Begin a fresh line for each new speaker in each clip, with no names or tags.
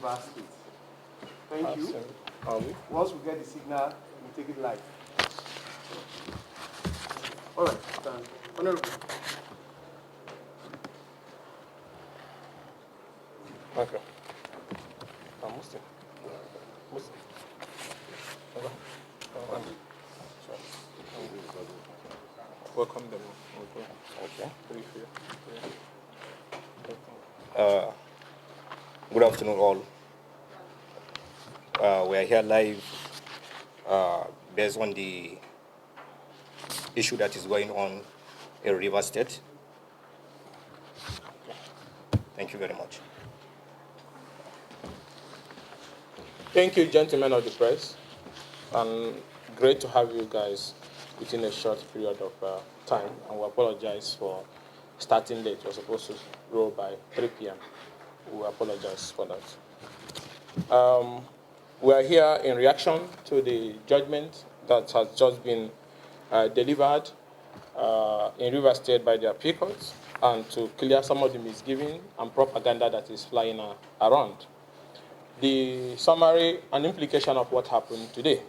Rivers State. Thank you. Once we get the signal, we take it live. All right, stand. Honorable.
Okay. Muslim. Welcome them.
Okay. Good afternoon, all. We are here live based on the issue that is going on in Rivers State. Thank you very much.
Thank you, gentlemen of the press, and great to have you guys within a short period of time, and we apologize for starting late. We're supposed to roll by 3 p.m. We apologize for that. We are here in reaction to the judgment that has just been delivered in Rivers State by the appeal courts, and to clear some of the misgiving and propaganda that is flying around. The summary and implication of what happened today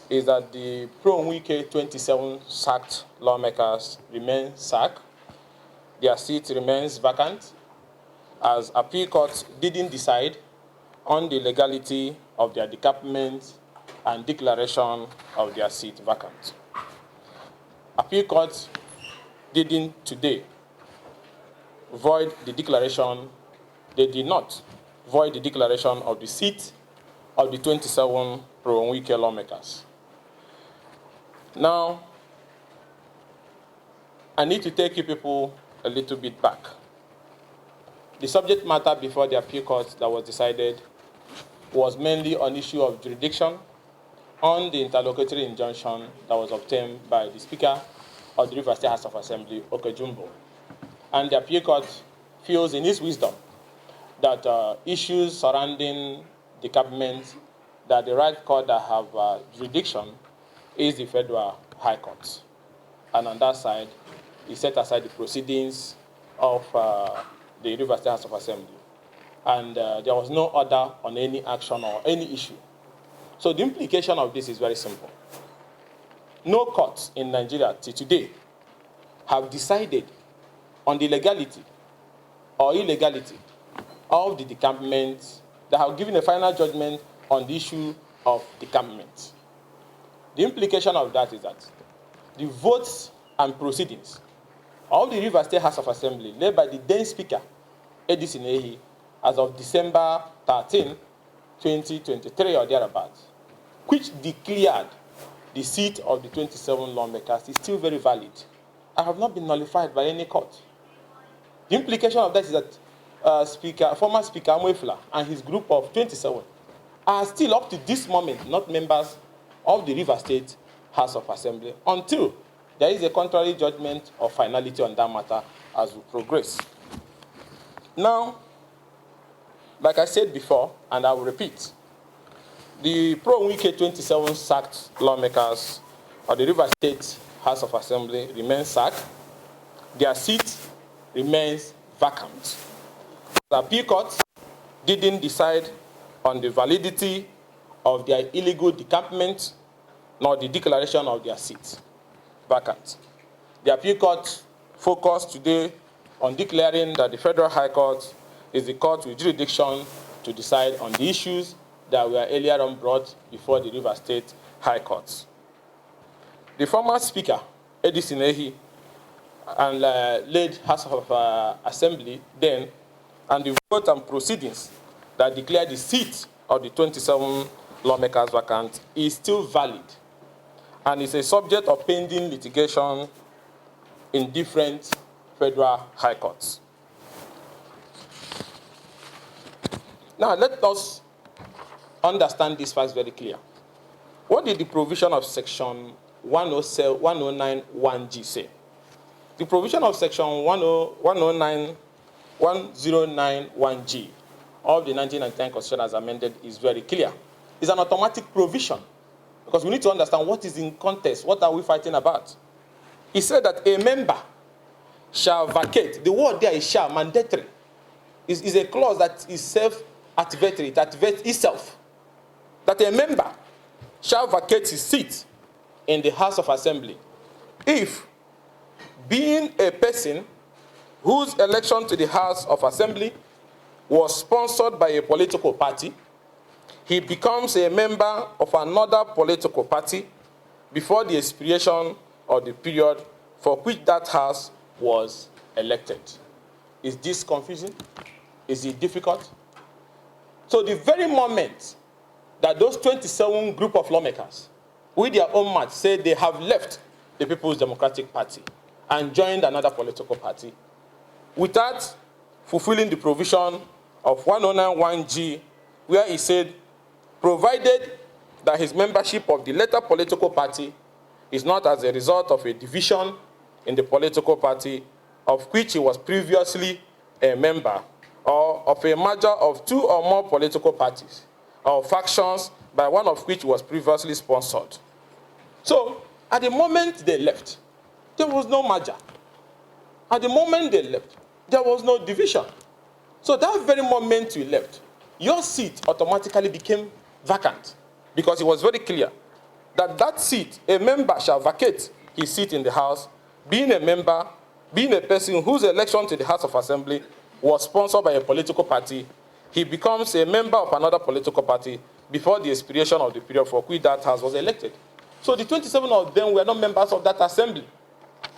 is that the Pro-Wike 27 sacked lawmakers remain sacked. Their seat remains vacant, as appeal courts didn't decide on the legality of their decampment and declaration of their seat vacant. Appeal courts didn't today void the declaration. They did not void the declaration of the seat of the 27 Pro-Wike lawmakers. Now, I need to take you people a little bit back. The subject matter before the appeal court that was decided was mainly on issue of jurisdiction on the interlocutory injunction that was obtained by the Speaker of the Rivers State House of Assembly, Okejumbo. And the appeal court feels in its wisdom that issues surrounding the decampment, that the right court that have jurisdiction is the Federal High Court. And on that side, he set aside the proceedings of the Rivers State House of Assembly. And there was no order on any action or any issue. So the implication of this is very simple. No courts in Nigeria till today have decided on the legality or illegality of the decampment, that have given a final judgment on the issue of decampment. The implication of that is that the votes and proceedings of the Rivers State House of Assembly, led by the then Speaker, Edison Ehi, as of December 13, 2023 or thereabouts, which declared the seat of the 27 lawmakers, is still very valid. I have not been nullified by any court. The implication of that is that former Speaker Amwefla and his group of 27 are still up to this moment not members of the Rivers State House of Assembly until there is a contrary judgment or finality on that matter as we progress. Now, like I said before, and I will repeat, the Pro-Wike 27 sacked lawmakers of the Rivers State House of Assembly remain sacked. Their seat remains vacant. The appeal court didn't decide on the validity of their illegal decampment nor the declaration of their seat vacant. The appeal court focused today on declaring that the Federal High Court is the court with jurisdiction to decide on the issues that were earlier on brought before the Rivers State High Court. The former Speaker, Edison Ehi, and led House of Assembly then, and the vote and proceedings that declared the seat of the 27 lawmakers vacant is still valid, and is a subject of pending litigation in different federal high courts. Now, let us understand this facts very clear. What did the provision of Section 109(1)G say? The provision of Section 109(1)G of the 1999 Constitution as amended is very clear. It's an automatic provision, because we need to understand what is in contest, what are we fighting about. It said that a member shall vacate. The word there is shall, mandatory. Is a clause that is activates itself, that a member shall vacate his seat in the House of Assembly if, being a person whose election to the House of Assembly was sponsored by a political party, he becomes a member of another political party before the expiration of the period for which that House was elected. Is this confusing? Is it difficult? So the very moment that those 27 group of lawmakers, with their own mouth, say they have left the People's Democratic Party and joined another political party, without fulfilling the provision of 1091G, where he said, provided that his membership of the latter political party is not as a result of a division in the political party of which he was previously a member, or of a merger of two or more political parties, or factions by one of which was previously sponsored. So, at the moment they left, there was no merger. At the moment they left, there was no division. So that very moment you left, your seat automatically became vacant, because it was very clear that that seat, a member shall vacate his seat in the House, being a member, being a person whose election to the House of Assembly was sponsored by a political party, he becomes a member of another political party before the expiration of the period for which that House was elected. So the 27 of them were not members of that assembly.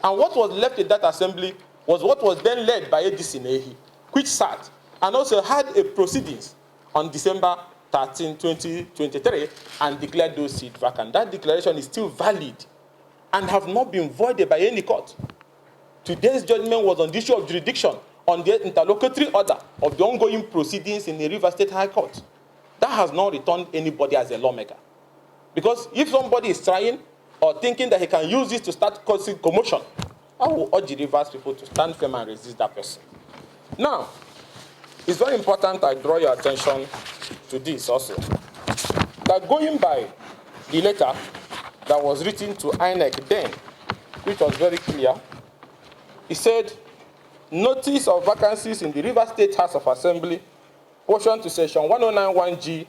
And what was left in that assembly was what was then led by ADC Nehi, which sat and also had a proceedings on December 13, 2023, and declared those seats vacant. That declaration is still valid and have not been voided by any court. Today's judgment was on the issue of jurisdiction on the interlocutory order of the ongoing proceedings in the River State High Court. That has not returned anybody as a lawmaker. Because if somebody is trying or thinking that he can use this to start causing commotion, I will urge the Rivers people to stand firm and resist that person. Now, it's very important I draw your attention to this also. That going by the letter that was written to INEC then, which was very clear, he said, notice of vacancies in the River State House of Assembly, portion to section 1091G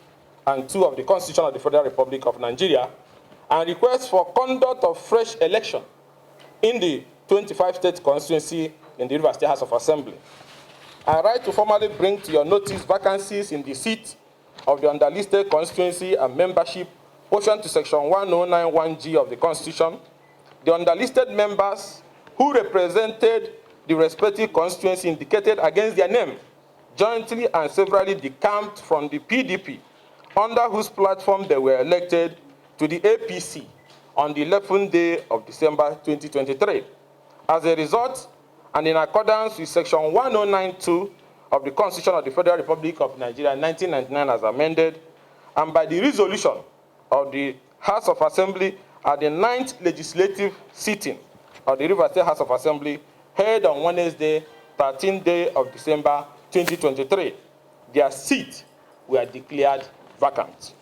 and 2 of the Constitution of the Federal Republic of Nigeria, and request for conduct of fresh election in the 25 state constituency in the River State House of Assembly. I write to formally bring to your notice vacancies in the seat of the underlisted constituency and membership, portion to section 1091G of the Constitution. The underlisted members who represented the respective constituency indicated against their name, jointly and severally decamped from the PDP, under whose platform they were elected, to the APC on the 11th day of December 2023. As a result, and in accordance with section 1092 of the Constitution of the Federal Republic of Nigeria 1999 as amended, and by the resolution of the House of Assembly at the 9th legislative sitting of the River State House of Assembly held on Wednesday, 13th day of December 2023, their seats were declared vacant.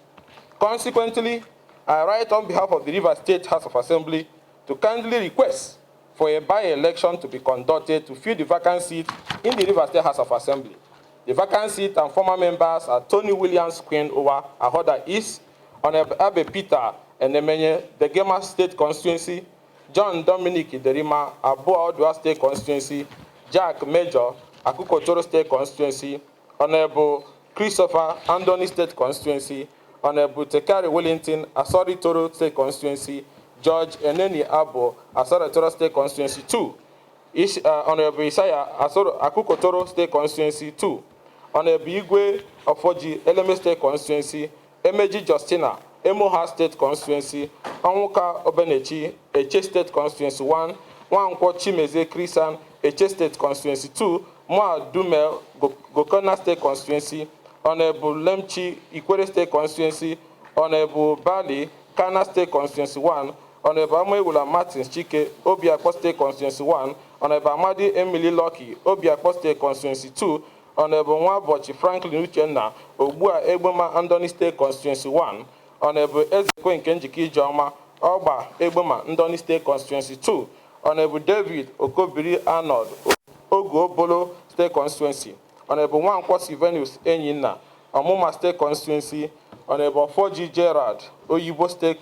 Consequently, I write on behalf of the River State House of Assembly to kindly request for a by-election to be conducted to fill the vacant seat in the River State House of Assembly. The vacant seat and former members are Tony Williams Queen Owa, Ahoda East, Honorable Abe Peter Enemenye, Degema State Constituency, John Dominic Derima, Akpor Odua State Constituency, Jack Major, Ugochinyere State Constituency, Honorable Christopher Andoni State Constituency, Honorable Tekari Wellington, Asari-Toru State Constituency, George Eneni Abo, Asari-Toru State Constituency 2, Honorable Isaiah Ugochinyere State Constituency 2, Honorable Igwe Ofoji Eleme State Constituency, Emeji Justina, Emoha State Constituency, Onwuka Obenechi, Eche State Constituency 1, Nwankwo Chimeze Krisan, Eche State Constituency 2, Moa Dumel, Gokona State Constituency, Honorable Lemchi, Ikwere State Constituency, Honorable Bali, Kana State Constituency 1, Honorable Amwewula Martins Chike, Akpor State Constituency 1, Honorable Amadi Emily Lucky, Akpor State Constituency 2, Honorable Nwabochi Franklin Uchenna, Ogbua Egbema Andoni State Constituency 1, Honorable Ezekwe Nkenjiki Joma, Oba Egbema Andoni State Constituency 2, Honorable David Okobiri Arnold, Ogo Bolo State Constituency, Honorable Nwankwo Sylvanus Enyina, Amuma State Constituency, Honorable 4G Gerard, Oyibo State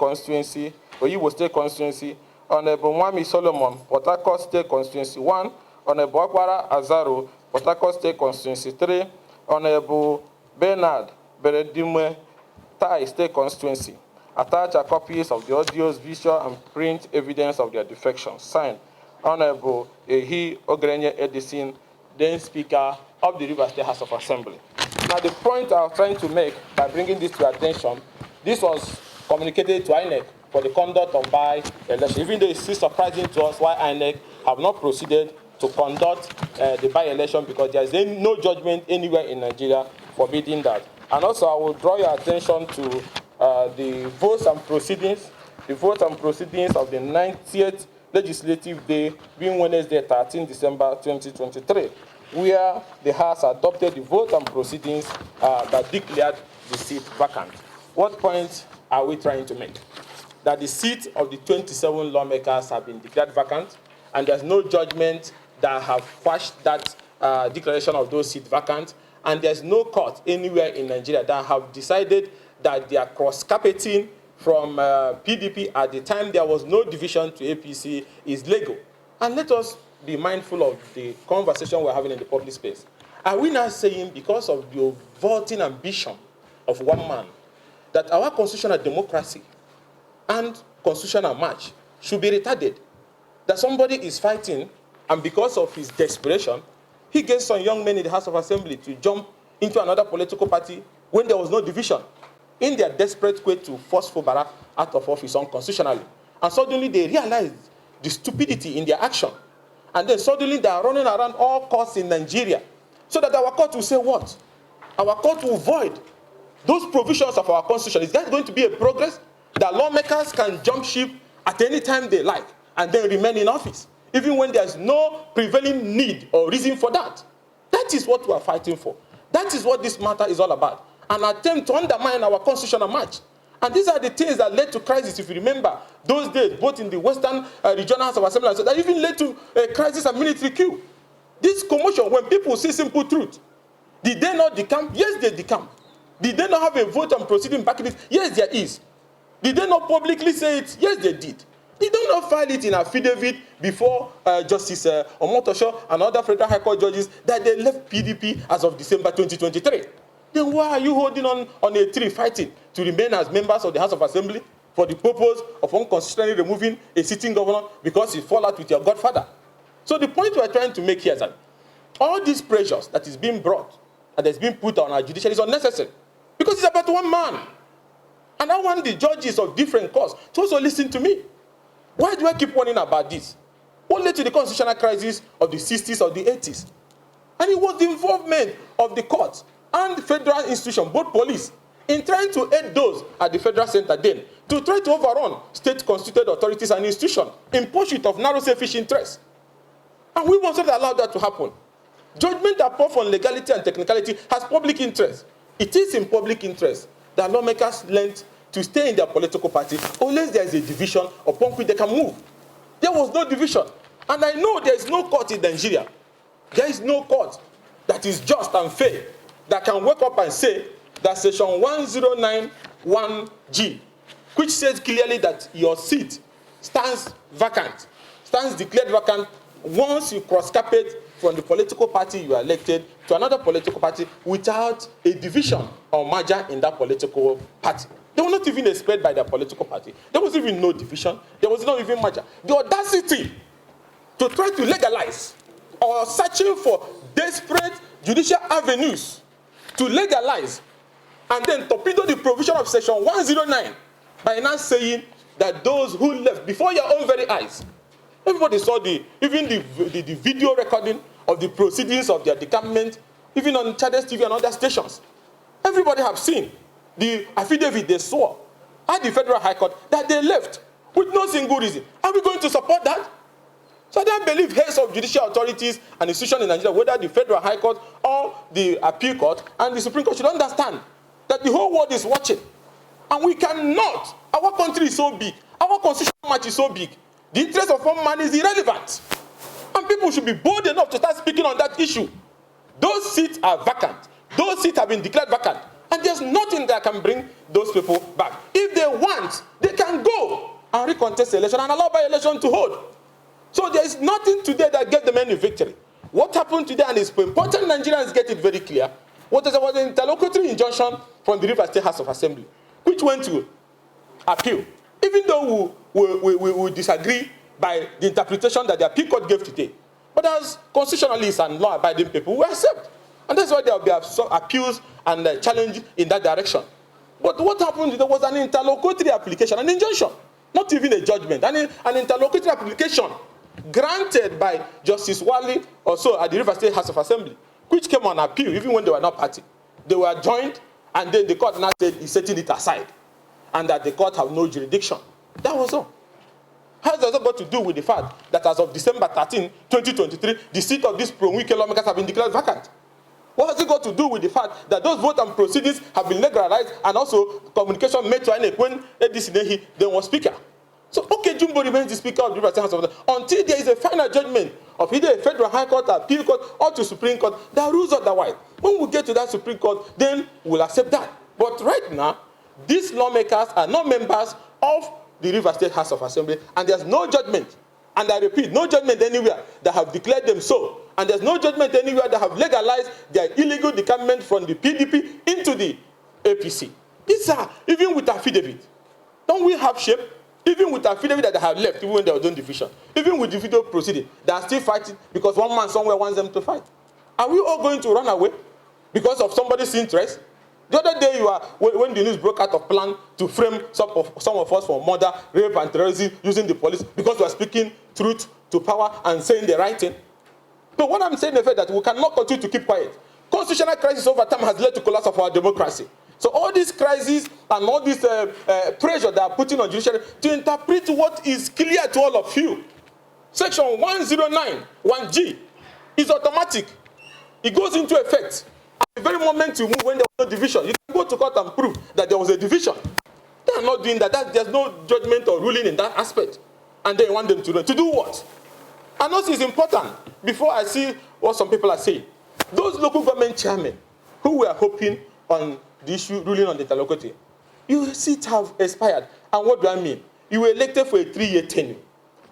Constituency, Honorable Mwami Solomon, Port Harcourt State Constituency 1, Honorable Akwara Azaro, Port Harcourt State Constituency 3, Honorable Bernard Beredimwe, Tai State Constituency. Attach are copies of the audios, visual, and print evidence of their defections. Signed, Honorable Ehi Ogrenye Edison, then Speaker of the Rivers State House of Assembly. Now, the point I was trying to make by bringing this to your attention, this was communicated to INEC for the conduct of by-election, even though it's still surprising to us why INEC have not proceeded to conduct the by-election, because there is no judgment anywhere in Nigeria forbidding that. And also, I will draw your attention to the votes and proceedings of the 90th Legislative Day, being Wednesday, 13 December 2023, where the House adopted the vote and proceedings that declared the seat vacant. What point are we trying to make? That the seat of the 27 lawmakers have been declared vacant, and there's no judgment that have quashed that declaration of those seats vacant, and there's no court anywhere in Nigeria that have decided that they are cross-carpeting from PDP at the time there was no division to APC is legal. And let us be mindful of the conversation we're having in the public space. Are we now saying, because of the vaulting ambition of one man, that our constitutional democracy and constitutional march should be retarded? That somebody is fighting, and because of his desperation, he gets some young men in the House of Assembly to jump into another political party when there was no division, in their desperate way to force Fubara out of office unconstitutionally. And suddenly they realize the stupidity in their action. And then suddenly they are running around all courts in Nigeria, so that our court will say what? Our court will void those provisions of our constitution. Is that going to be a progress? That lawmakers can jump ship at any time they like and then remain in office, even when there's no prevailing need or reason for that. That is what we are fighting for. That is what this matter is all about. An attempt to undermine our constitutional march. And these are the things that led to crisis, if you remember, those days, both in the Western Regional House of Assembly, so that even led to a crisis and military coup. This commotion, when people see simple truth, did they not decamp? Yes, they decamp. Did they not have a vote on proceeding back in it? Yes, there is. Did they not publicly say it? Yes, they did. Did they not file it in affidavit before Justice Omotosho and other federal high court judges that they left PDP as of December 2023? Then why are you holding on a tree fighting to remain as members of the House of Assembly for the purpose of unconstitutionally removing a sitting governor because you fall out with your godfather? So the point we're trying to make here is that all these pressures that is being brought and that's being put on our judiciary is unnecessary, because it's about one man. And I want the judges of different courts to also listen to me. Why do I keep warning about this? What led to the constitutional crisis of the 60s or the 80s? And it was the involvement of the courts and the federal institution, both police, in trying to aid those at the federal center then to try to overrun state-constituted authorities and institutions in pursuit of narrow selfish interests. And we must not allow that to happen. Judgment apart from legality and technicality has public interest. It is in public interest that lawmakers learn to stay in their political party unless there is a division upon which they can move. There was no division. And I know there is no court in Nigeria. There is no court that is just and fair that can wake up and say that section 1091G, which says clearly that your seat stands vacant, stands declared vacant once you cross-carpet from the political party you are elected to another political party without a division or merger in that political party. They were not even expelled by their political party. There was even no division. There was not even merger. The audacity to try to legalize or searching for desperate judicial avenues to legalize and then torpedo the provision of section 109 by now saying that those who left before your own very eyes, everybody saw the video recording of the proceedings of their decampment, even on Chades TV and other stations. Everybody have seen the affidavit they swore at the Federal High Court that they left with no single reason. Are we going to support that? So I don't believe heads of judicial authorities and institutions in Nigeria, whether the Federal High Court or the Appeal Court and the Supreme Court, should understand that the whole world is watching. And we cannot. Our country is so big. Our constitutional march is so big. The interest of one man is irrelevant. And people should be bold enough to start speaking on that issue. Those seats are vacant. Those seats have been declared vacant. that can bring those people back. If they want, they can go and recontest the election and allow by election to hold. So there is nothing today that gave them any victory. What happened today, and it's important Nigerians get it very clear, was an interlocutory injunction from the River State House of Assembly, which went to appeal. Even though we disagree by the interpretation that the appeal court gave today. But as constitutionalists and law-abiding people, we accept. And that's why there will be some appeals and challenge in that direction. But what happened, there was an interlocutory application, an injunction, not even a judgment, an interlocutory application granted by Justice Wali also at the River State House of Assembly, which came on appeal even when they were not party. They were joined, and then the court now said he's setting it aside, and that the court have no jurisdiction. That was all. How does that got to do with the fact that as of December 13, 2023, the seat of these Pro-Wike lawmakers have been declared vacant? What has it got to do with the fact that those vote and proceedings have been legalized, and also communication made to INEC when Edis Nehi then was speaker? So, okay, Jumbo remains the speaker of the River State House of Assembly until there is a final judgment of either a federal high court, appeal court, or to Supreme Court. There are rules otherwise. When we get to that Supreme Court, then we'll accept that. But right now, these lawmakers are not members of the River State House of Assembly, and there's no judgment. And I repeat, no judgment anywhere that have declared them so. And there's no judgment anywhere that have legalized their illegal decampment from the PDP into the APC. These are, even with affidavit, don't we have shape? Even with affidavit that they have left, even when they were doing division, even with the video proceeding, they are still fighting because one man somewhere wants them to fight. Are we all going to run away because of somebody's interest? The other day, when the news broke out of plan to frame some of us for murder, rape, and terrorism using the police because we are speaking truth to power and saying the right thing. But what I'm saying is that we cannot continue to keep quiet. Constitutional crisis over time has led to collapse of our democracy. So all these crises and all this pressure that are putting on judiciary to interpret what is clear to all of you. Section 109, 1G is automatic. It goes into effect. At the very moment you move when there was no division, you can go to court and prove that there was a division. They are not doing that. There's no judgment or ruling in that aspect. And they want them to do what? And also it's important, before I see what some people are saying, those local government chairmen who were hoping on the issue ruling on the interlocutory, your seats have expired. And what do I mean? You were elected for a 3-year tenure.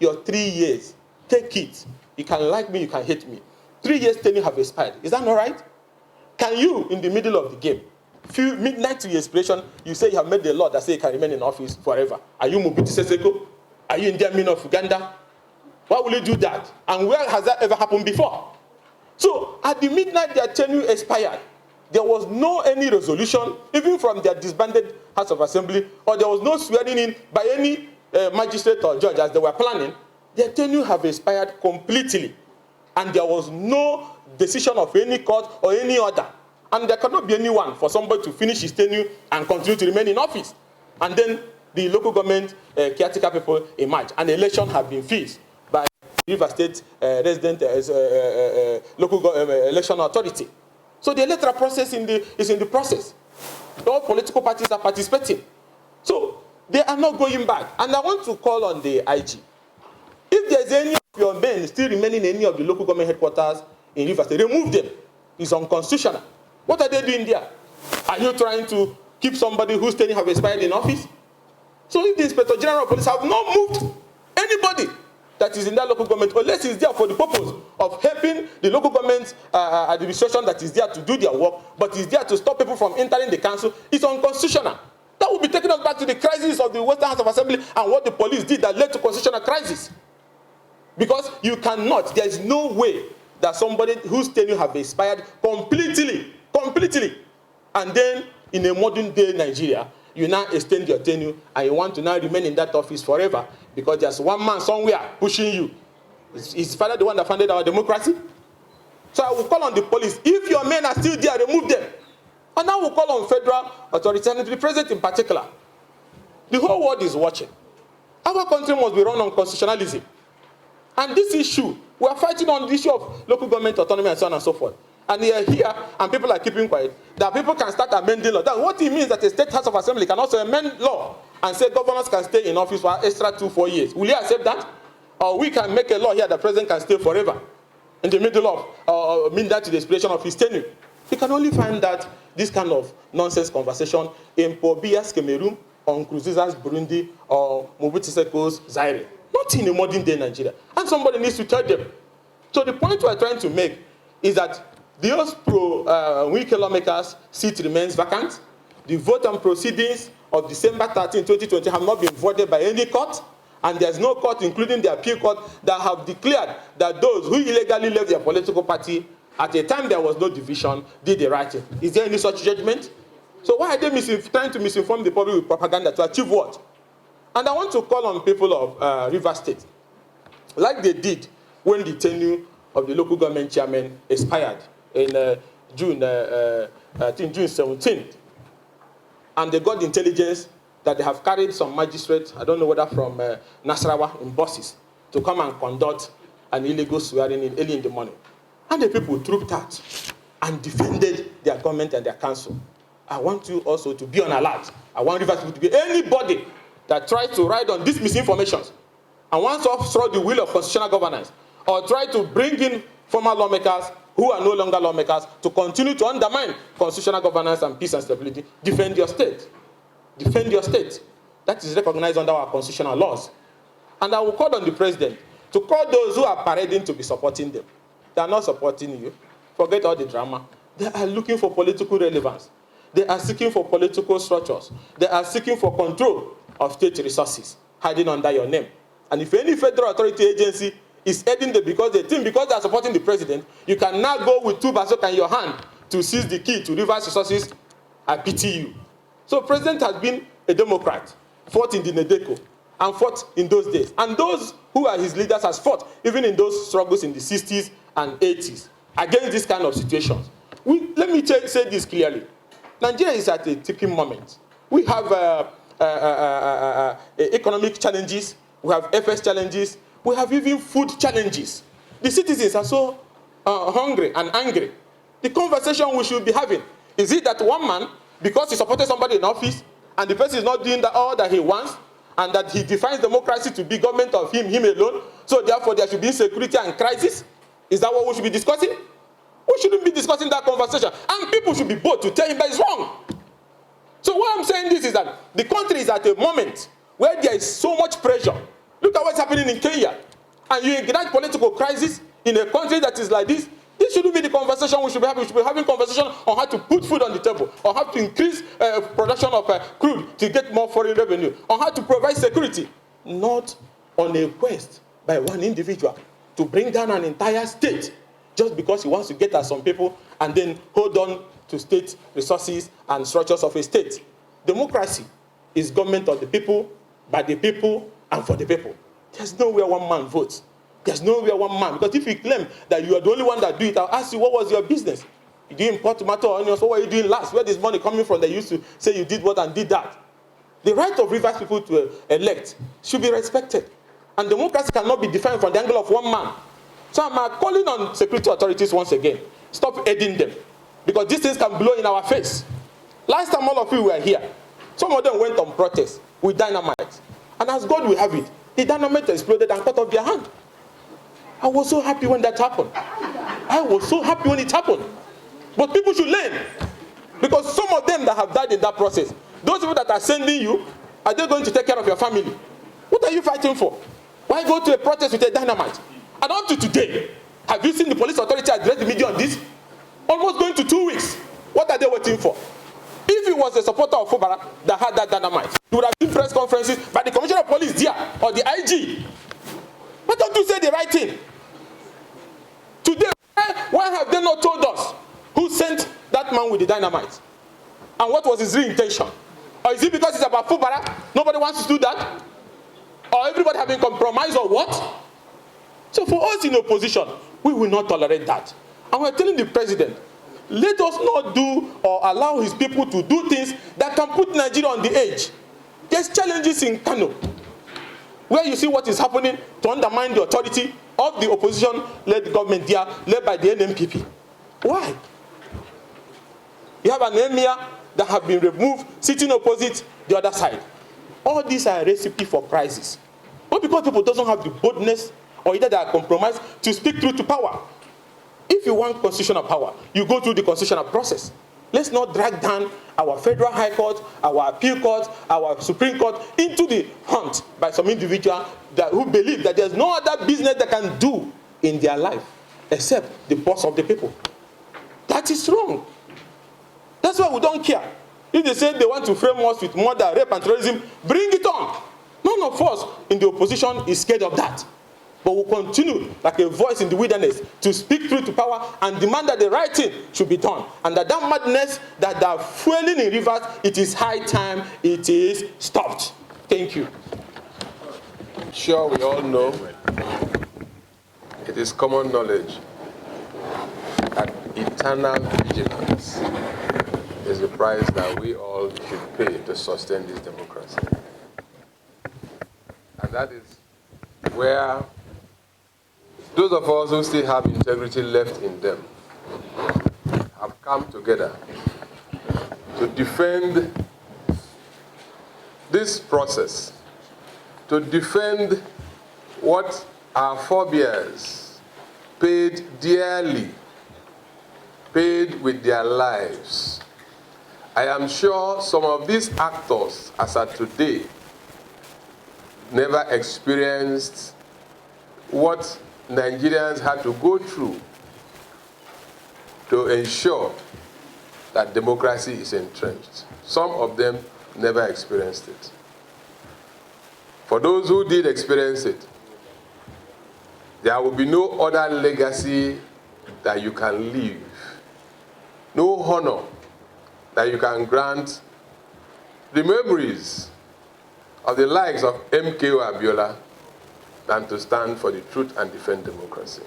Your 3 years, take it. You can like me, you can hate me. 3 years tenure have expired. Is that not right? Can you, in the middle of the game, few midnight to your expiration, you say you have made the law that say you can remain in office forever? Are you Mobutu Seseko? Are you Indian Amin of Uganda? Why will you do that? And where has that ever happened before? So, at the midnight their tenure expired, there was no any resolution, even from their disbanded House of Assembly, or there was no swearing in by any magistrate or judge as they were planning. Their tenure have expired completely. And there was no decision of any court or any other. And there cannot be anyone for somebody to finish his tenure and continue to remain in office. And then the local government caretaker people emerge. And the election have been fixed by River State resident local election authority. So the electoral process is in the process. All political parties are participating. So they are not going back. And I want to call on the IG. If there's any of your men still remaining in any of the local government headquarters in River State, remove them. It's unconstitutional. What are they doing there? Are you trying to keep somebody whose tenure have expired in office? So if the Inspector General of Police have not moved anybody that is in that local government, unless it's there for the purpose of helping the local government administration that is there to do their work, but is there to stop people from entering the council, it's unconstitutional. That will be taking us back to the crisis of the Western House of Assembly and what the police did that led to constitutional crisis. Because you cannot, there is no way that somebody whose tenure have expired completely, and then in a modern day Nigeria, you now extend your tenure and you want to now remain in that office forever because there's one man somewhere pushing you. Is father the one that founded our democracy? So I will call on the police. If your men are still there, remove them. And I will call on federal authorities and the president in particular. The whole world is watching. Our country must be run on constitutionalism. And this issue, we are fighting on the issue of local government autonomy and so on and so forth. And you are here, and people are keeping quiet, that people can start amending law. That's what it means that a state House of Assembly can also amend law and say governors can stay in office for extra 2-4 years. Will you accept that? Or we can make a law here that the president can stay forever in the middle of, mean that to the expiration of his tenure. You can only find that this kind of nonsense conversation in Paul Biya's Cameroon, on Nkurunziza's Burundi, or Mobutu Seko's Zaire. Not in a modern day Nigeria. And somebody needs to tell them. So the point we're trying to make is that those pro-Wike lawmakers' seat remains vacant. The vote and proceedings of December 13, 2020 have not been voted by any court, and there's no court, including the appeal court, that have declared that those who illegally left their political party at a time there was no division did the right thing. Is there any such judgment? So why are they trying to misinform the public with propaganda to achieve what? And I want to call on people of Rivers State, like they did when the tenure of the local government chairman expired in June 17th. And they got the intelligence that they have carried some magistrates, I don't know whether from Nasarawa, in buses, to come and conduct an illegal swearing in early in the morning. And the people trooped out and defended their government and their council. I want you also to be on alert. I want Rivers people to be anybody that tries to ride on these misinformations and wants to obstruct the will of constitutional governance, or try to bring in former lawmakers who are no longer lawmakers to continue to undermine constitutional governance and peace and stability. Defend your state. Defend your state. That is recognized under our constitutional laws. And I will call on the president to call those who are parading to be supporting them. They are not supporting you. Forget all the drama. They are looking for political relevance. They are seeking for political structures. They are seeking for control of state resources, hiding under your name. And if any federal authority agency is heading there because they are supporting the president, you can now go with 2 bazooka in your hand to seize the key to Rivers resources. I pity you. So president has been a Democrat, fought in the NEDECO, and fought in those days. And those who are his leaders has fought, even in those struggles in the 60s and 80s, against this kind of situations. Let me say this clearly. Nigeria is at a tipping moment. We have economic challenges, we have FS challenges, we have even food challenges. The citizens are so hungry and angry. The conversation we should be having, is it that one man, because he supported somebody in office, and the person is not doing all that he wants, and that he defines democracy to be government of him alone, so therefore there should be insecurity and crisis? Is that what we should be discussing? We shouldn't be discussing that conversation. And people should be bold to tell him that it's wrong. So what I'm saying this is that the country is at a moment where there is so much pressure. Look at what's happening in Kenya. And you ignite political crisis in a country that is like this. This shouldn't be the conversation we should be having. We should be having conversation on how to put food on the table, on how to increase production of crude to get more foreign revenue, on how to provide security, not on a quest by one individual to bring down an entire state just because he wants to get at some people and then hold on to state resources and structures of a state. Democracy is government of the people, by the people, and for the people. There's nowhere one man votes. There's nowhere one man. Because if you claim that you are the only one that do it, I'll ask you, what was your business? You didn't import tomato or onions. What were you doing last? Where is money coming from? They used to say you did what and did that. The right of Rivers people to elect should be respected. And democracy cannot be defined from the angle of one man. So I'm calling on security authorities once again. Stop aiding them. Because these things can blow in our face. Last time all of you were here, some of them went on protest with dynamite. And as God will have it, the dynamite exploded and cut off their hand. I was so happy when that happened. I was so happy when it happened. But people should learn. Because some of them that have died in that process, those people that are sending you, are they going to take care of your family? What are you fighting for? Why go to a protest with a dynamite? And up to today, have you seen the police authority address the media on this? Almost going to 2 weeks. What are they waiting for? If it was a supporter of Fubara that had that dynamite, you would have seen press conferences by the commissioner of police there or the IG. Why don't you say the right thing? Today, why have they not told us who sent that man with the dynamite? And what was his real intention? Or is it because it's about Fubara? Nobody wants to do that? Or everybody have been compromised or what? So for us in opposition, we will not tolerate that. And we're telling the president, let us not do or allow his people to do things that can put Nigeria on the edge. There's challenges in Kano, where you see what is happening to undermine the authority of the opposition-led government there, led by the NMPP. Why? You have an emir that have been removed, sitting opposite the other side. All these are a recipe for crisis. Not because people don't have the boldness or either they are compromised to speak truth to power. If you want constitutional power, you go through the constitutional process. let's not drag down our Federal High Court, our Appeal Court, our Supreme Court into the hunt by some individual who believe that there's no other business they can do in their life except the boss of the people. That is wrong. That's why we don't care. If they say they want to frame us with murder, rape, and terrorism, bring it on. None of us in the opposition is scared of that. But we'll continue like a voice in the wilderness to speak truth to power and demand that the right thing should be done. And that madness that they are fueling in rivers, it is high time it is stopped. Thank you.
Sure, we all know it is common knowledge that eternal vigilance is the price that we all should pay to sustain this democracy. And that is where those of us who still have integrity left in them have come together to defend this process, to defend what our forebears paid dearly, paid with their lives. I am sure some of these actors, as at today, never experienced what Nigerians had to go through to ensure that democracy is entrenched. Some of them never experienced it. For those who did experience it, there will be no other legacy that you can leave, no honor that you can grant the memories of the likes of M.K.O. Abiola than to stand for the truth and defend democracy.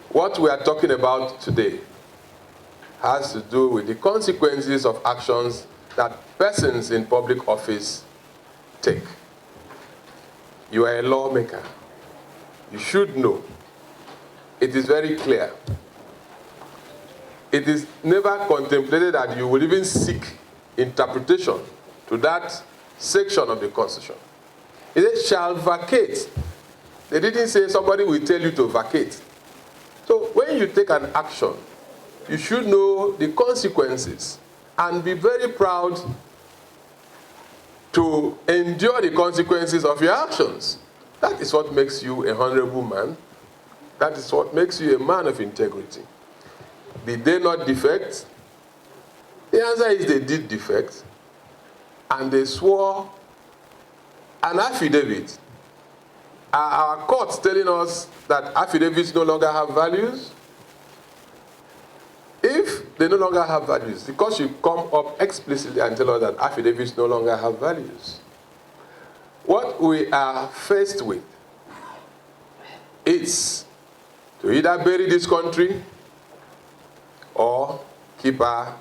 What we are talking about today has to do with the consequences of actions that persons in public office take. You are a lawmaker. You should know. It is very clear. It is never contemplated that you will even seek interpretation to that section of the Constitution. It shall vacate. They didn't say somebody will tell you to vacate. So when you take an action, you should know the consequences and be very proud to endure the consequences of your actions. That is what makes you a honorable man. That is what makes you a man of integrity. Did they not defect? The answer is they did defect. And they swore an affidavit. Are our courts telling us that affidavits no longer have values? If they no longer have values, because you come up explicitly and tell us that affidavits no longer have values, what we are faced with is to either bury this country or keep her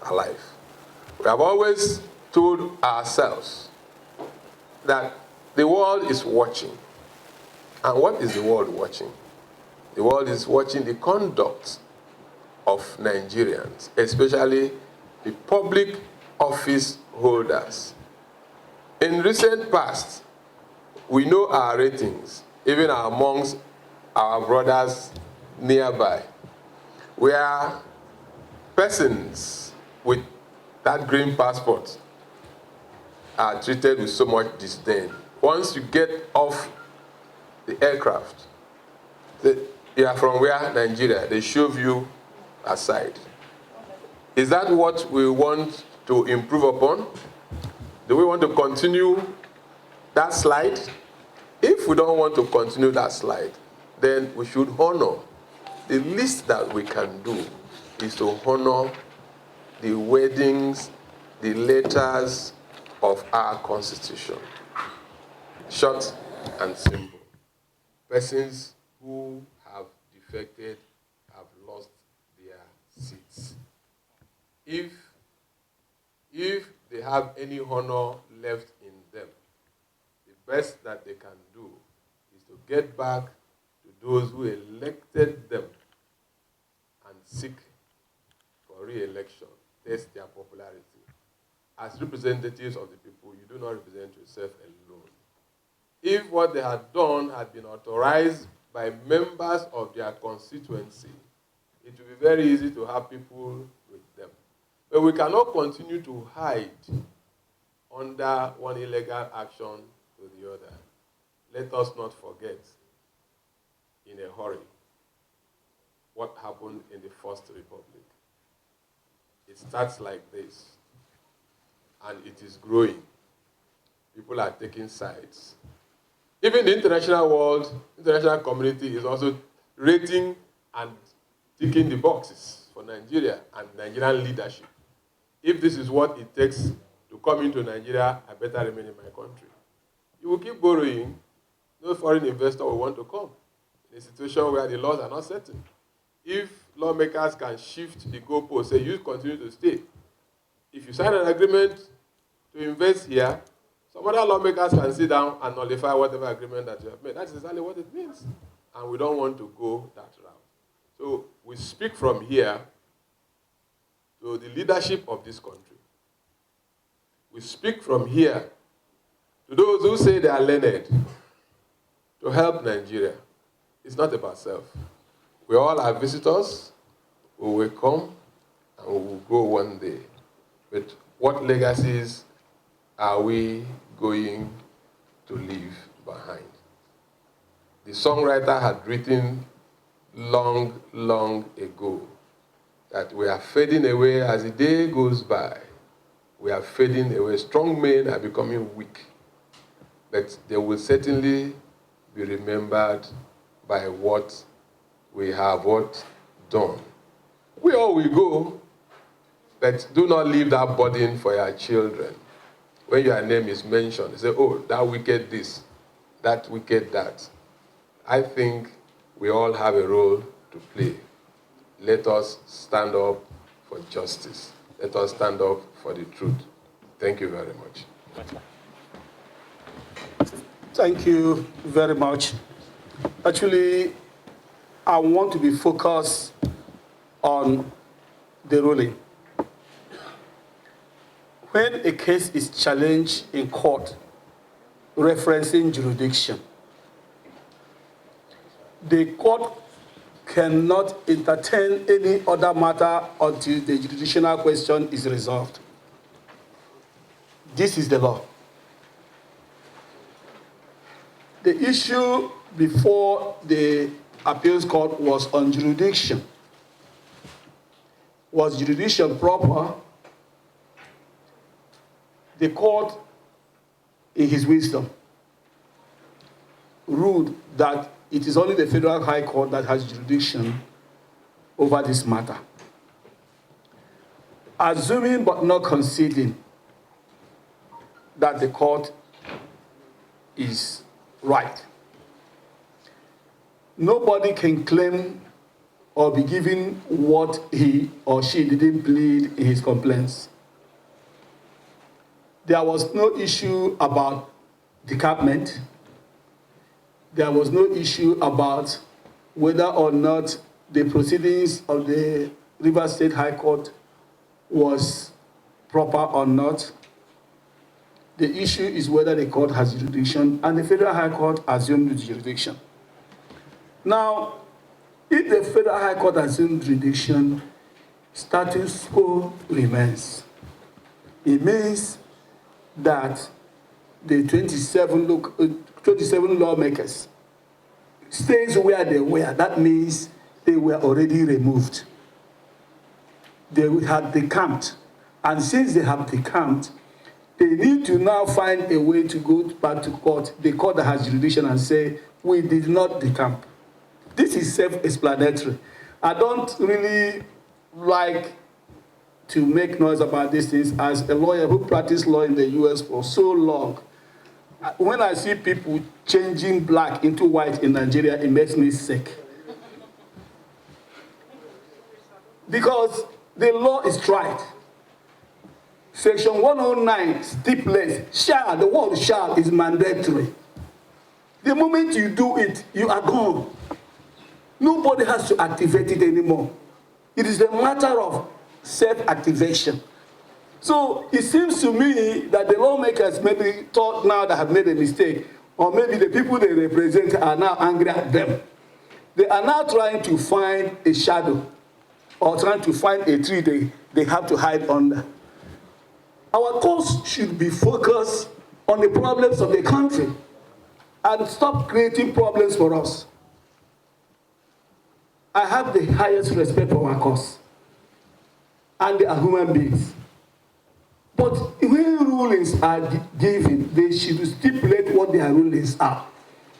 alive. We have always told ourselves that the world is watching. And what is the world watching? The world is watching the conduct of Nigerians, especially the public office holders. In recent past, we know our ratings, even amongst our brothers nearby, where persons with that green passport are treated with so much disdain. Once you get off the aircraft, you are from where? Nigeria. They shove you aside. Is that what we want to improve upon? Do we want to continue that slide? If we don't want to continue that slide, then we should honor. The least that we can do is to honor the wordings, the letters of our Constitution. Short and simple. Persons who have defected have lost their seats. If they have any honor left in them, the best that they can do is to get back to those who elected them and seek for re-election, test their popularity. As representatives of the people, you do not represent yourself alone. If what they had done had been authorized by members of their constituency, it will be very easy to have people with them. But we cannot continue to hide under one illegal action to the other. Let us not forget, in a hurry, what happened in the First Republic. It starts like this, and it is growing. People are taking sides. Even the international world, international community is also rating and ticking the boxes for Nigeria and Nigerian leadership. If this is what it takes to come into Nigeria, I better remain in my country. You will keep borrowing. No foreign investor will want to come in a situation where the laws are not certain. If lawmakers can shift the goalpost, say you continue to stay. If you sign an agreement to invest here, some other lawmakers can sit down and nullify whatever agreement that you have made. That's exactly what it means. And we don't want to go that route. So we speak from here to the leadership of this country. We speak from here to those who say they are learned to help Nigeria. It's not about self. We all are visitors. We will come and we will go one day. But what legacies are we going to leave behind? The songwriter had written long, long ago that we are fading away as the day goes by. We are fading away. Strong men are becoming weak. But they will certainly be remembered by what we have done. We all will go, but do not leave that burden for your children. When your name is mentioned, say, oh, that wicked this, that wicked that. I think we all have a role to play. Let us stand up for justice. Let us stand up for the truth. Thank you very much.
Thank you very much. Actually, I want to be focused on the ruling. When a case is challenged in court, referencing jurisdiction, the court cannot entertain any other matter until the jurisdictional question is resolved. This is the law. The issue before the appeals court was on jurisdiction. Was jurisdiction proper? The court, in his wisdom, ruled that it is only the Federal High Court that has jurisdiction over this matter. Assuming but not conceding that the court is right, nobody can claim or be given what he or she didn't plead in his complaints. There was no issue about DECAMPMENT. There was no issue about whether or not the proceedings of the Rivers State High Court was proper or not. The issue is whether the court has jurisdiction, and the Federal High Court assumed the jurisdiction. Now, if the Federal High Court assumed jurisdiction, status quo remains. It means that the 27 lawmakers stays where they were. That means they were already removed. They had decamped. And since they have decamped, they need to now find a way to go back to court, the court that has jurisdiction, and say, we did not decamp. This is self-explanatory. I don't really like to make noise about these things as a lawyer who practiced law in the US for so long. When I see people changing black into white in Nigeria, it makes me sick. Because the law is tried. Section 109 stipulates, shall, the word shall is mandatory. The moment you do it, you are gone. Nobody has to activate it anymore. It is a matter of self-activation. So it seems to me that the lawmakers maybe thought now that have made a mistake, or maybe the people they represent are now angry at them. They are now trying to find a shadow or trying to find a tree they have to hide under. Our course should be focused on the problems of the country and stop creating problems for us. I have the highest respect for our cause, and they are human beings. But when rulings are given, they should stipulate what their rulings are.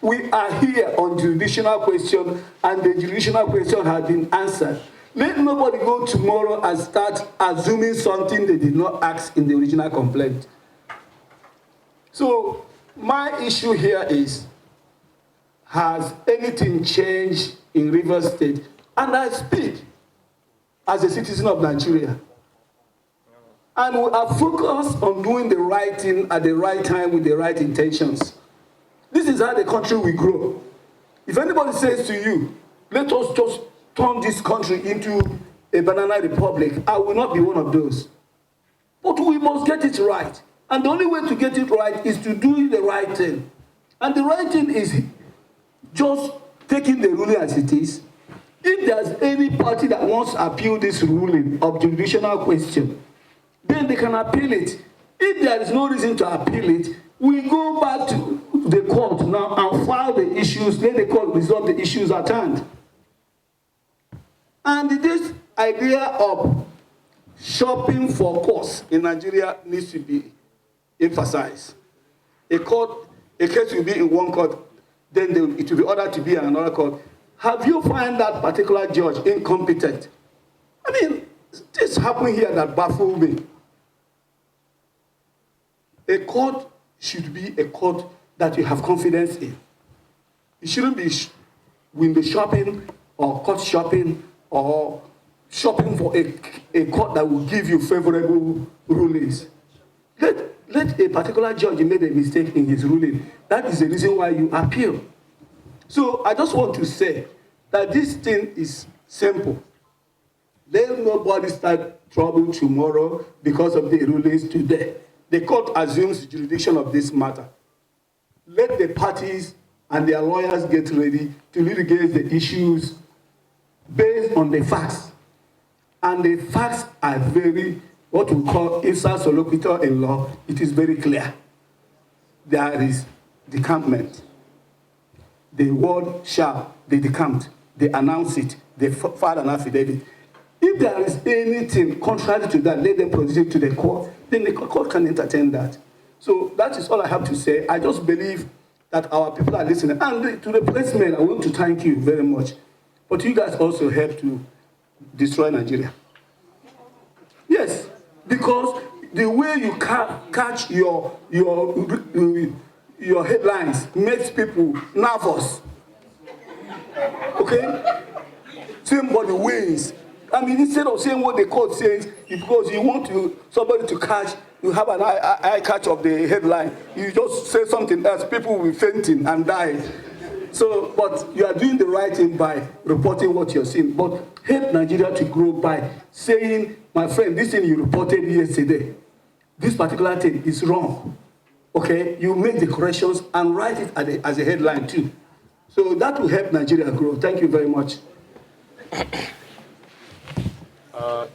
We are here on jurisdictional question, and the jurisdictional question has been answered. Let nobody go tomorrow and start assuming something they did not ask in the original complaint. So my issue here is, has anything changed in Rivers State? And I speak as a citizen of Nigeria. And we are focused on doing the right thing at the right time with the right intentions. This is how the country will grow. If anybody says to you, let us just turn this country into a banana republic, I will not be one of those. But we must get it right. And the only way to get it right is to do the right thing. And the right thing is just taking the ruling as it is. If there's any party that wants to appeal this ruling of jurisdictional question, then they can appeal it. If there is no reason to appeal it, we go back to the court now and file the issues, let the court resolve the issues at hand. And this idea of shopping for courts in Nigeria needs to be emphasized. A case will be in one court, then it will be ordered to be in another court. Have you found that particular judge incompetent? I mean, this happened here that baffled me. A court should be a court that you have confidence in. It shouldn't be window shopping or court shopping or shopping for a court that will give you favorable rulings. Let a particular judge made a mistake in his ruling. That is the reason why you appeal. So I just want to say that this thing is simple. Let nobody start trouble tomorrow because of the rulings today. The court assumes jurisdiction of this matter. Let the parties and their lawyers get ready to litigate the issues based on the facts. And the facts are very, what we call insert soloquitur in law, it is very clear. There is decampment. The word shall, they decamp, they announce it, they file an affidavit. If there is anything contrary to that, let them proceed it to the court, then the court can entertain that. So that is all I have to say. I just believe that our people are listening. And to the pressmen, I want to thank you very much. But you guys also helped to destroy Nigeria. Yes, because the way you catch your headlines makes people nervous. Okay? Somebody wins. I mean, instead of saying what the court says, because you want somebody to catch, you have an eye catch of the headline, you just say something else, people will be fainting and die. So, but you are doing the right thing by reporting what you're seeing. But help Nigeria to grow by saying, my friend, this thing you reported yesterday, this particular thing is wrong. Okay? You make the corrections and write it as a headline too. So that will help Nigeria grow. Thank you very much.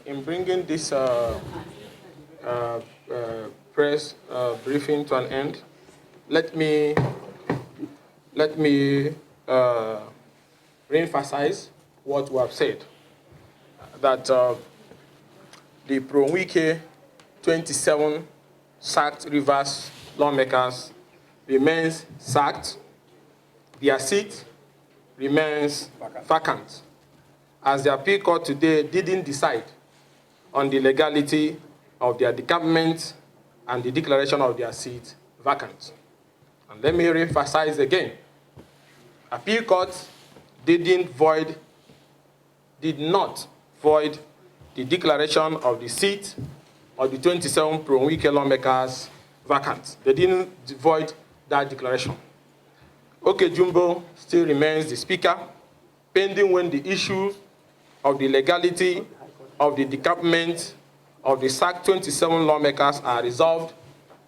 In bringing this press briefing to an end, let me re-emphasize what we have said, that the Pro-Wike 27 sacked Rivers lawmakers remains sacked, their seat remains vacant, as the appeal court today didn't decide on the legality of their decampment and the declaration of their seat vacant. And let me re-emphasize again, appeal court did not void the declaration of the seat of the 27 Pro-Wike lawmakers vacant. They didn't void that declaration. Jumbo still remains the speaker, pending when the issue of the legality of the decampment of the sacked 27 lawmakers are resolved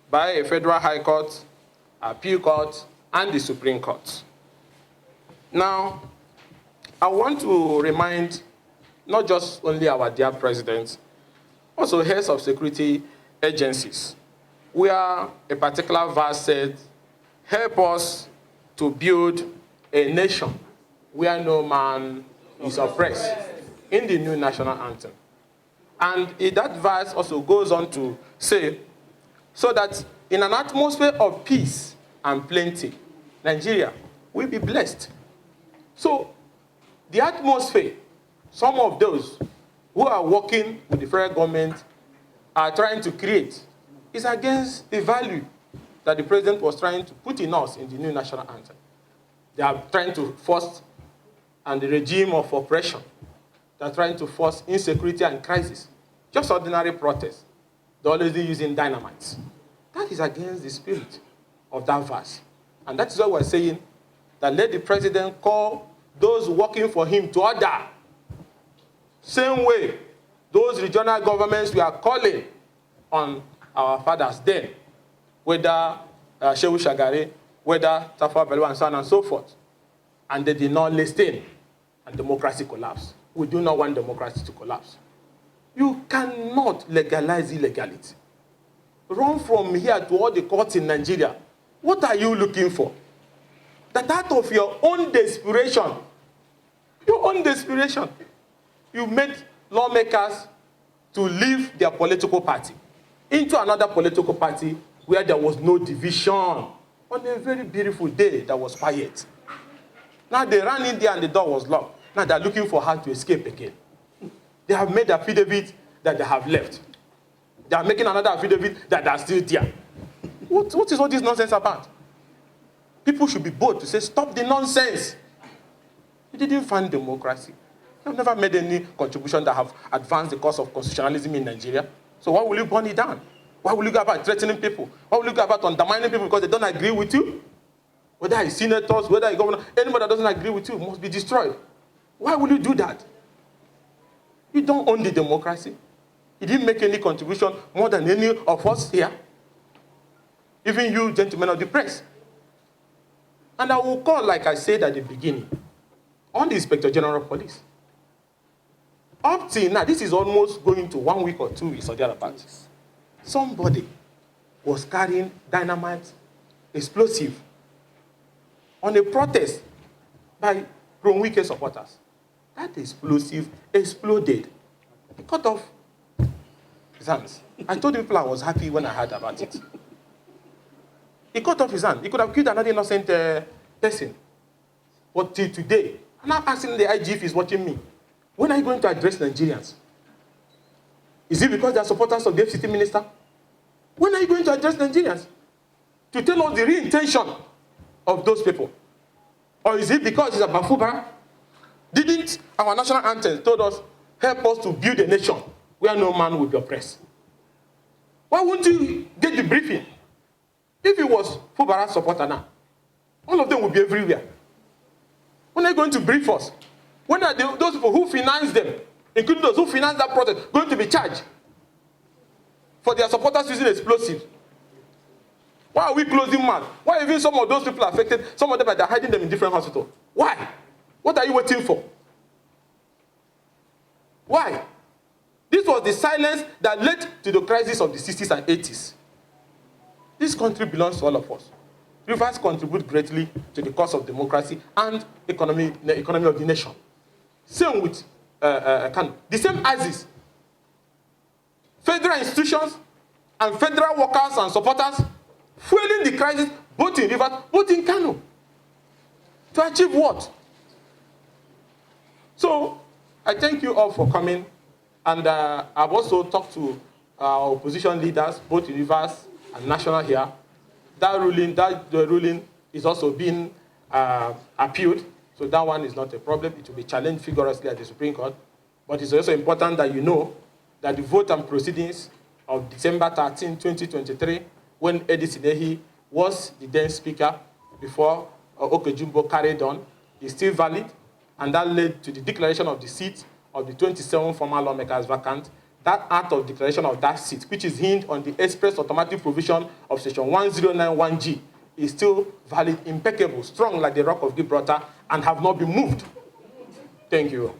by a federal high court, appeal court, and the Supreme Court. Now, I want to remind not just only our dear president, also heads of security agencies, where a particular verse said, help us to build a nation where no man is oppressed, in the new national anthem. And that verse also goes on to say, so that in an atmosphere of peace and plenty, Nigeria will be blessed. So the atmosphere, some of those who are working with the federal government are trying to create, is against the value that the president was trying to put in us in the new national anthem. They are trying to force and the regime of oppression. They are trying to force insecurity and crisis. Just ordinary protests. They're always using dynamite. That is against the spirit of that verse. And that is why we're saying that let the president call those working for him to order. Same way, those regional governments we are calling on our fathers then, whether Shehu Shagari, whether Tafawa Balewa, and so on and so forth. And they did not listen, and democracy collapsed. We do not want democracy to collapse. You cannot legalize illegality. Run from here to all the courts in Nigeria. What are you looking for? That out of your own desperation, you made lawmakers to leave their political party into another political party where there was no division on a very beautiful day that was quiet. Now they ran in there and the door was locked. Now they're looking for how to escape again. They have made affidavit that they have left. They are making another affidavit that they are still there. What is all this nonsense about? People should be bold to say, stop the nonsense. You didn't fund democracy. You have never made any contribution that have advanced the cause of constitutionalism in Nigeria. So why will you burn it down? Why will you go about threatening people? Why will you go about undermining people because they don't agree with you? Whether it's senators, whether it's governor, anybody that doesn't agree with you must be destroyed. Why will you do that? You don't own the democracy. You didn't make any contribution more than any of us here. Even you, gentlemen of the press. And I will call, like I said at the beginning, on the Inspector General of Police. Up till now, this is almost going to 1 week or 2 weeks or thereabouts. Somebody was carrying dynamite, explosive, on a protest by Pro-Wike supporters. That explosive exploded. He cut off his hands. I told people I was happy when I heard about it. He cut off his hand. He could have killed another innocent person. But till today, I'm not asking the IG if he's watching me. When are you going to address Nigerians? Is it because they are supporters of the FCT minister? When are you going to address Nigerians? To tell us the real intention of those people? Or is it because it's about Fubara? Didn't our national anthem told us, help us to build a nation where no man will be oppressed? Why wouldn't you get the briefing? If it was Fubara's supporter now, all of them would be everywhere. When are you going to brief us? When are those people who finance them, including those who finance that protest, going to be charged for their supporters using explosives? Why are we closing mouth? Why even some of those people are affected, some of them are hiding them in different hospitals? Why? What are you waiting for? Why? This was the silence that led to the crisis of the 60s and 80s. This country belongs to all of us. Rivers contribute greatly to the cause of democracy and the economy of the nation. Same with Kano. The same axis. Federal institutions and federal workers and supporters fueling the crisis both in Rivers, both in Kano. To achieve what? So, I thank you all for coming. And I've also talked to our opposition leaders, both in Rivers and national here. That ruling is also being appealed. So that one is not a problem. It will be challenged vigorously at the Supreme Court. But it's also important that you know that the vote and proceedings of December 13, 2023, when Eddie Sinehi was the then speaker before Okejumbo carried on, is still valid. And that led to the declaration of the seat of the 27 former lawmakers vacant. That act of declaration of that seat, which is hinged on the express automatic provision of section 1091G, is still valid, impeccable, strong like the rock of Gibraltar, and have not been moved. Thank you.